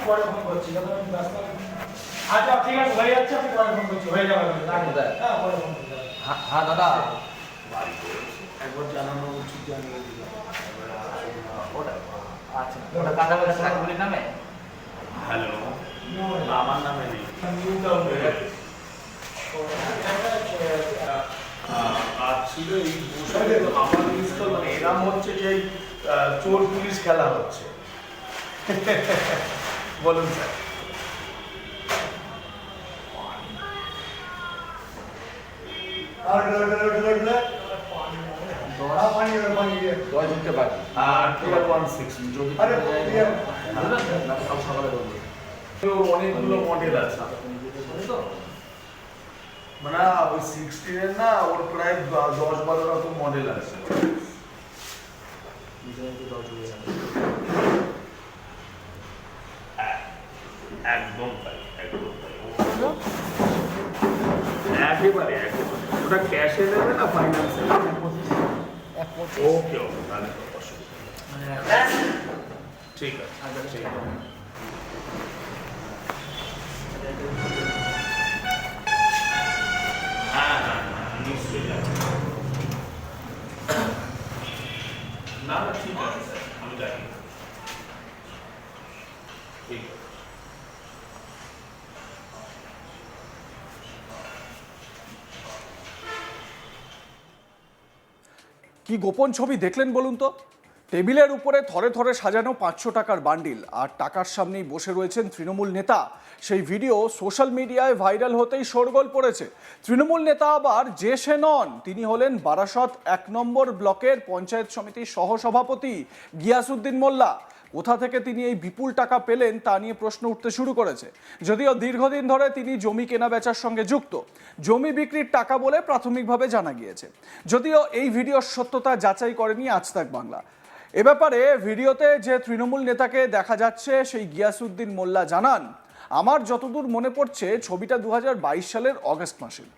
পরে ফোন করছি আচ্ছা ঠিক আছে হয়ে যাচ্ছে আমি পরে ফোন করছি হয়ে যাবে হ্যাঁ পরে ফোন করছি হ্যাঁ দাদা একবার জানানো উচিত জানিয়ে দিলাম ওটা আচ্ছা ওটা কাছাকাছি সাইকেলের নামে হ্যালো আমার নামে নেই আর ছিল এই আমার জিনিসটা মানে এরাম হচ্ছে যে চোর পুলিশ খেলা হচ্ছে বলুন স্যার দশ ঢুকতে পারি আর টিয়ার 160 যদি সকালে অনেকগুলো মডেল আছে মানে ওই 16 এর না ওর প্রায় 10-12 রকম মডেল আছে একদম তাই একদম তাই একেবারে ওটা ক্যাশে নেবে না ফাইন্যান্সে ওকে ওকে তাহলে তো অসুবিধা ঠিক আছে ঠিক আছে হ্যাঁ হ্যাঁ নিশ্চয়ই না না ঠিক আছে স্যার আমি জানি ঠিক আছে কি গোপন ছবি দেখলেন বলুন তো? টেবিলের উপরে থরে থরে সাজানো 500 টাকার বান্ডিল, আর টাকার সামনেই বসে রয়েছেন তৃণমূল নেতা। সেই ভিডিও সোশ্যাল মিডিয়ায় ভাইরাল হতেই শোরগোল পড়েছে। তৃণমূল নেতা আবার যে সে নন, তিনি হলেন বারাসত 1 নম্বর ব্লকের পঞ্চায়েত সমিতির সহসভাপতি গিয়াসউদ্দিন মোল্লা। কোথা থেকে তিনি এই বিপুল টাকা পেলেন তা নিয়ে প্রশ্ন উঠতে শুরু করেছে। যদিও দীর্ঘদিন ধরে তিনি জমি কেনা বেচার সঙ্গে যুক্ত, জমি বিক্রির টাকা বলে প্রাথমিকভাবে জানা গিয়েছে। যদিও এই ভিডিওর সত্যতা যাচাই করেনি আজ তাক বাংলা। এ ব্যাপারে ভিডিওতে যে তৃণমূল নেতাকে দেখা যাচ্ছে সেই গিয়াসউদ্দিন মোল্লা জানান, আমার যতদূর মনে পড়ছে ছবিটা 2022 সালের অগস্ট মাসের।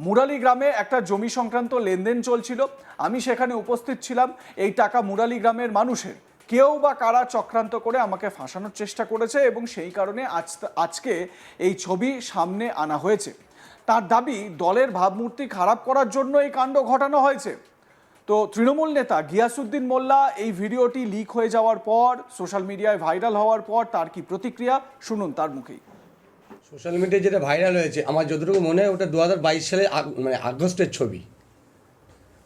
মুরালি গ্রামে একটা জমি সংক্রান্ত লেনদেন চলছিল, আমি সেখানে উপস্থিত ছিলাম। এই টাকা মুরালি গ্রামের মানুষের, কেউ বা কারা চক্রান্ত করে আমাকে ফাঁসানোর চেষ্টা করেছে এবং সেই কারণে আজকে এই ছবি সামনে আনা হয়েছে। তার দাবি দলের ভাবমূর্তি খারাপ করার জন্য এই কাণ্ড ঘটানো হয়েছে। তো তৃণমূল নেতা গিয়াসউদ্দিন মোল্লা এই ভিডিওটি লিক হয়ে যাওয়ার পর, সোশ্যাল মিডিয়ায় ভাইরাল হওয়ার পর তার কি প্রতিক্রিয়া শুনুন তার মুখেই। সোশ্যাল মিডিয়ায় যেটা ভাইরাল হয়েছে, আমার যতটুকু মনে হয় ওটা 2022 সালে মানে আগস্টের ছবি।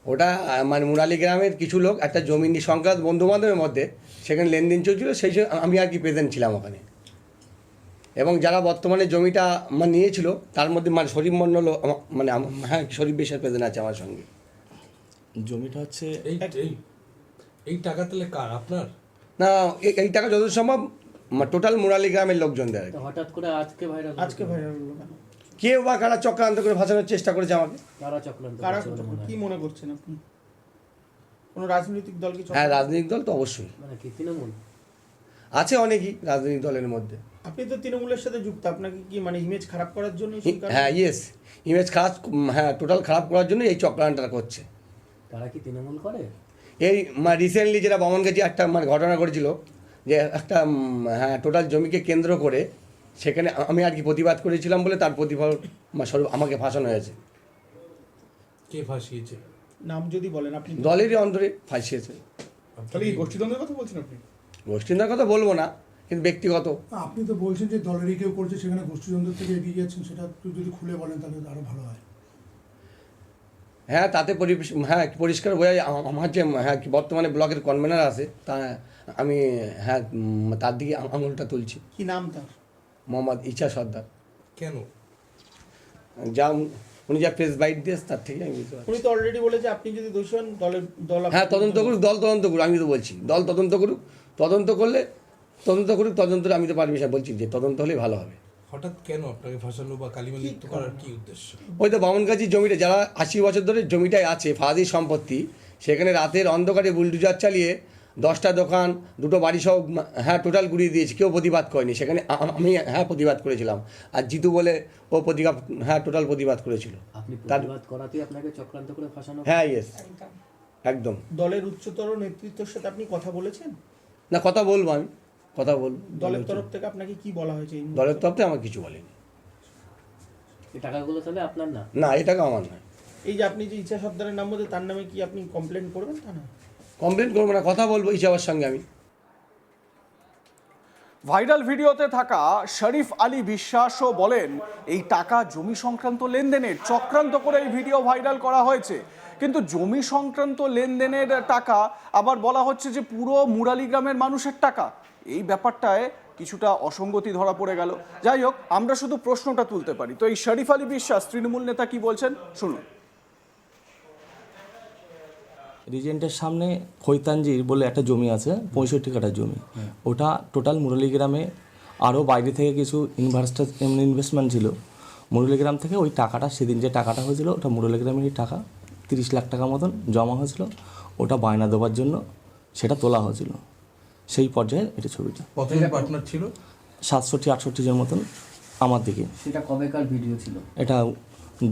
ওটা মানে মুরালি গ্রামের কিছু লোক একটা জমি সংক্রান্ত বন্ধুবান্ধবের মধ্যে সেখানে লেনদেন চলছিল, সেই সময় আমি আর কি প্রেজেন্ট ছিলাম ওখানে। এবং যারা বর্তমানে জমিটা মানে নিয়েছিল তার মধ্যে মানে শরীফ মণ্ডল, মানে হ্যাঁ শরীফ বেশের প্রেজেন্ট আছে আমার সঙ্গে। জমিটা হচ্ছে এই টাকা তাহলে কার, আপনার? না, এই টাকা যত সম্ভব টোটাল মুরালি গ্রামের লোকজনদের। হঠাৎ করে আজকে ভাইরাল হলো কেন? কেউ বা কারা চক্রান্ত করে ফাঁসানোর চেষ্টা করেছে আমাকে। কারা চক্রান্ত কারা করছে? কি মনে করছেন আপনি? কোনো রাজনৈতিক দল কি? হ্যাঁ, রাজনৈতিক দল তো অবশ্যই মানে কি তৃণমূল আছে, অনেকই রাজনৈতিক দলের মধ্যে। আপনি তো তৃণমূলের সাথে যুক্ত, আপনাকে কি মানে ইমেজ খারাপ করার জন্য? হ্যাঁ ইয়েস, ইমেজ খারাপ, হ্যাঁ টোটাল খারাপ করার জন্য এই চক্রান্তটা করছে। তারা কি তৃণমূল করে? এই রিসেন্টলি যেটা বামনগাছি একটা মানে ঘটনা ঘটেছিল, যে একটা হ্যাঁ টোটাল জমিকে কেন্দ্র করে সেখানে আমি আর কি প্রতিবাদ করেছিলাম বলে তার প্রতিবাদ স্বরূপ আমাকে ফাঁসানো হয়েছে। কে ফাঁসিয়েছে? নাম যদি বলেন আপনি। দলেরই অন্তরে ফাঁসিয়েছে। তাহলে এই গোষ্ঠীদ্বন্দ্বের কথা বলছেন আপনি? গোষ্ঠীদ্বন্দ্বের কথা বলবো না, কিন্তু ব্যক্তিগত। আপনি তো বলছেন যে দলেরই কেউ করছে, সেখানে গোষ্ঠীদ্বন্দ্ব থেকে এগিয়ে যাচ্ছেন, সেটা একটু যদি খুলে বলেন তাহলে আরও ভালো হয়। হ্যাঁ, তাতে হ্যাঁ পরিষ্কার বোঝা যায়। আমার যে হ্যাঁ বর্তমানে ব্লকের কনভেনার আছে, তা আমি হ্যাঁ তার দিকে আঙুলটা তুলছি। কি নাম তার? মোহাম্মদ ইচ্ছা সর্দার। কেন? যা উনি যা প্রেস বাইট দিয়েছে তার থেকে আমি বুঝতে পারছি। উনি তো অলরেডি বলেছে আপনি যদি দোষী হন দল হ্যাঁ তদন্ত করুক, দল তদন্ত করুক। আমি তো বলছি দল তদন্ত করুক, তদন্ত করলে তদন্ত করুক, তদন্ত আমি তো পারমিশন বলছি যে তদন্ত হলেই ভালো হবে। হঠাৎ কেন আপনাকে ফাঁসানো বা কালিমা লিপ্ত করার কি উদ্দেশ্য? ওই তো বামনগাছির জমিটা, যারা 80 বছর ধরে জমিটায় আছে, ফাঁদি সম্পত্তি, সেখানে রাতের অন্ধকারে বুলডোজার চালিয়ে 10টা দোকান, 2টো বাড়ি সব হ্যাঁ টোটাল গুড়িয়ে দিয়েছে, কেউ প্রতিবাদ করেনি। সেখানে আমি হ্যাঁ প্রতিবাদ করেছিলাম, আর জিতু বলে ও প্রতিবাদ হ্যাঁ টোটাল প্রতিবাদ করেছিল। আপনি প্রতিবাদ করাতেই আপনাকে চক্রান্ত করে ফাঁসানো? হ্যাঁ ইয়েস, একদম। দলের উচ্চতর নেতৃত্বের সাথে আপনি কথা বলেছেন? না, কথা বলবো আমি। কথা বলবো। দলের তরফ থেকে আপনাকে কি বলা হয়েছে এই মুহূর্তে? দলের তরফ থেকে আমার কিছু বলেনি। এই টাকাগুলো তাহলে আপনার না? না, এই টাকা আমার নয়। এই যে আপনি যে ইচ্ছা সর্দারের নাম বলতে তার নামে কি আপনি কমপ্লেন করবেন তা না? কমপ্লেন করবো না, কথা বলবো ইচ্ছাবার সঙ্গে আমি। ভাইরাল ভিডিওতে থাকা শরীফ আলী বিশ্বাসও বলেন এই টাকা জমি সংক্রান্ত লেনদেনের চক্রান্ত করে এই ভিডিও ভাইরাল করা হয়েছে। কিন্তু জমি সংক্রান্ত লেনদেনের টাকা আবার বলা হচ্ছে যে পুরো মুরালি গ্রামের মানুষের টাকা। এই ব্যাপারটায় কিছুটা অসঙ্গতি ধরা পড়ে গেল। যাই হোক, আমরা শুধু প্রশ্নটা তুলতে পারি। তো এই শরীফ আলী বিশ্বাস তৃণমূল নেতা কি বলছেন শুনুন। রিজেন্টের সামনে খৈতানজির বলে একটা জমি আছে, 65 কাঠা জমি। ওটা টোটাল মুরলী গ্রামে আরও বাইরে থেকে কিছু ইনভেস্টমেন্ট ছিল। মুরলী গ্রাম থেকে ওই টাকাটা, সেদিন যে টাকাটা হয়েছিল ওটা মুরলী গ্রামেরই টাকা, 30 লাখ টাকা মতন জমা হয়েছিল। ওটা বায়না দেওয়ার জন্য সেটা তোলা হয়েছিল। সেই পর্যায়ে এটা ছবিটা। কতজন পার্টনার ছিল? 67-68 জন মতন আমার দিকে। সেটা কবেকার ভিডিও ছিল? এটা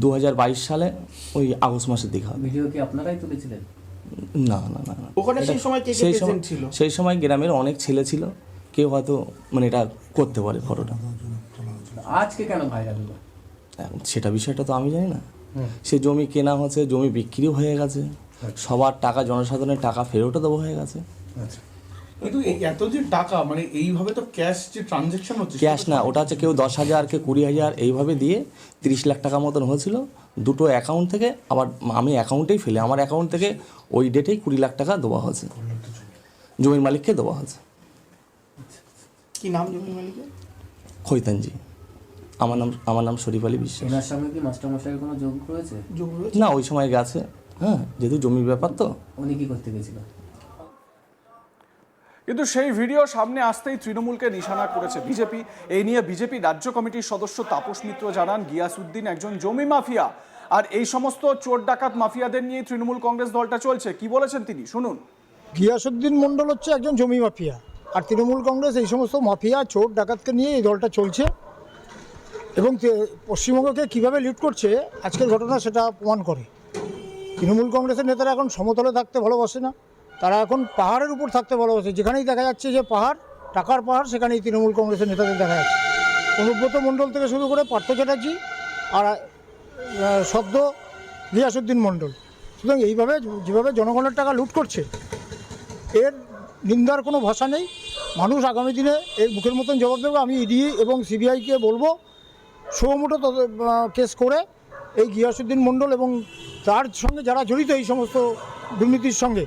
2022 সালে ওই আগস্ট মাসের দিকে হবে। ভিডিও কি আপনারাই তুলেছিলেন? না না না না, ওখানে সেই সময় কে কে সেই সময় প্রেজেন্ট ছিল? সেই সময় গ্রামের অনেক ছেলে ছিল, কেউ হয়তো মানে এটা করতে পারে ফটোটা। আজকে কেন ভাইরাল হলো? এখন সেটা বিষয়টা তো আমি জানি না। সে জমি কেনা হচ্ছে, জমি বিক্রিও হয়ে গেছে, সবার টাকা, জনসাধারণের টাকা ফেরতও দেওয়া হয়ে গেছে। কিন্তু এই এত যে টাকা, মানে এইভাবে তো ক্যাশ যে ট্রানজ্যাকশন হচ্ছে, ক্যাশ না, ওটা হচ্ছে কেউ 10,000, কেউ 20,000 এইভাবে দিয়ে 30 লাখ টাকা মতন হয়েছিল দুটো অ্যাকাউন্ট থেকে। আবার আমি অ্যাকাউন্টেই ফেলে আমার অ্যাকাউন্ট থেকে ওই ডেটেই 20 লাখ টাকা দেওয়া হয়েছে, জমির মালিককে দেওয়া হয়েছে। কি নাম জমি মালিকের? খৈতানজি। আমার নাম শরীফ আলী বিশ্বাস। এনার সঙ্গে কি মাস্টারমশাইয়ের কোনো যোগ রয়েছে? যোগ রয়েছে? না, ওই সময় গেছে, হ্যাঁ, যেহেতু জমির ব্যাপার তো। উনি কি করতে গেছিল? কিন্তু সেই ভিডিও সামনে আসতেই তৃণমূলকে নিশানা করেছে বিজেপি। এই নিয়ে বিজেপি রাজ্য কমিটির সদস্য তাপস মিত্র জানান, গিয়াসউদ্দিন একজন জমি মাফিয়া, আর এই সমস্ত চোর ডাকাত মাফিয়াদের নিয়ে তৃণমূল কংগ্রেস দলটা চলছে। কি বলেছেন তিনি শুনুন। গিয়াসউদ্দিন মণ্ডল হচ্ছে একজন জমি মাফিয়া, আর তৃণমূল কংগ্রেস এই সমস্ত মাফিয়া চোর ডাকাতকে নিয়ে এই দলটা চলছে, এবং পশ্চিমবঙ্গকে কীভাবে লিড করছে আজকের ঘটনা সেটা প্রমাণ করে। তৃণমূল কংগ্রেসের নেতারা এখন সমতলে থাকতে ভালোবাসে না, তারা এখন পাহাড়ের উপর থাকতে ভালোবাসে। যেখানেই দেখা যাচ্ছে যে পাহাড়, টাকার পাহাড়, সেখানেই তৃণমূল কংগ্রেসের নেতাদের দেখা যাচ্ছে। অনুব্রত মণ্ডল থেকে শুরু করে পার্থ চ্যাটার্জি আর সদ্য গিয়াসউদ্দিন মণ্ডল। সুতরাং এইভাবে যেভাবে জনগণের টাকা লুট করছে, এর নিন্দার কোনো ভাষা নেই। মানুষ আগামী দিনে এর মুখের মতন জবাব দেবে। আমি ইডি এবং সিবিআইকে বলবো সুমোটো কেস করে এই গিয়াসউদ্দিন মণ্ডল এবং তার সঙ্গে যারা জড়িত এই সমস্ত দুর্নীতির সঙ্গে,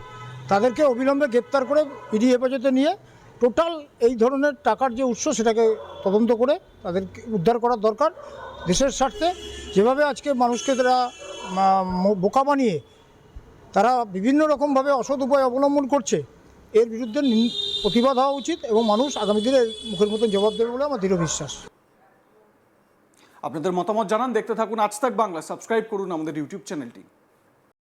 তাদেরকে অবিলম্বে গ্রেপ্তার করে ইডি হেফাজতে নিয়ে টোটাল এই ধরনের টাকার যে উৎস সেটাকে তদন্ত করে তাদেরকে উদ্ধার করার দরকার দেশের স্বার্থে। যেভাবে আজকে মানুষকে তারা বোকা বানিয়ে তারা বিভিন্ন রকমভাবে অসৎ উপায় অবলম্বন করছে, এর বিরুদ্ধে প্রতিবাদ হওয়া উচিত এবং মানুষ আগামী দিনে মুখের মতন জবাব দেবে বলে আমার দৃঢ় বিশ্বাস। আপনাদের মতামত জানান, দেখতে থাকুন আজ তাক বাংলা, সাবস্ক্রাইব করুন আমাদের ইউটিউব চ্যানেলটি।